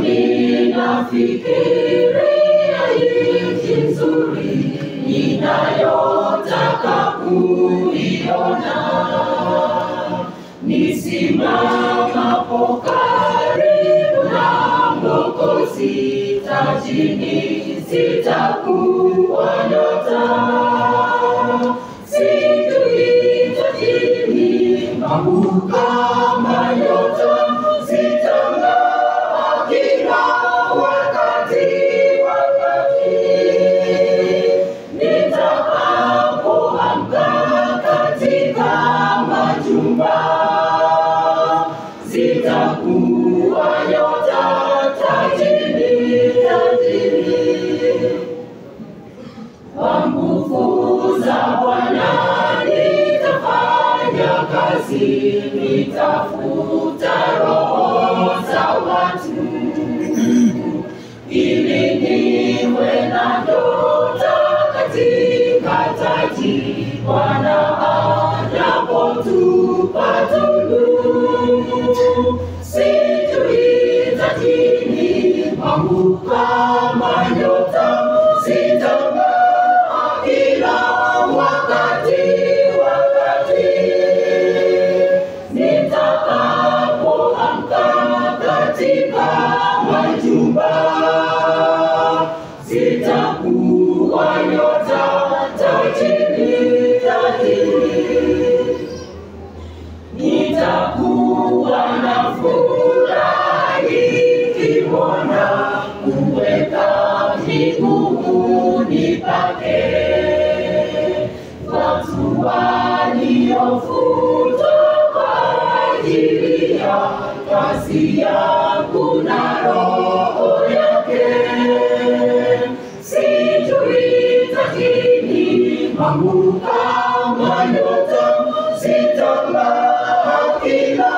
Ninafikiria nchi nzuri ninayotaka kuiona, nisimamapo karibu na Mwokozi, tajini sitakuwa nyota. Sijui tajini mambo kama nyota, sitang'aa kila wakati. Nitakapoamka katika majumba, zitakuwa nyota tajini. Kwa nguvu za Bwana nitafanya kazi, nitafuta roho za watu, ili niwe na nyota katika taji, Bwana anapotupa tunu. Sijui tajini mambo kama nyota, sitang'aa kila wakati. Nitakapoamka katika majumba, zitakuwa nyota tajini. Nitakuwa na furaha nikimwona kuweka miguuni pake watu waliofutwa kwa ajili ya kazi yangu na roho yake. Sijui tajini mambo kama nyota, sitang'aa kila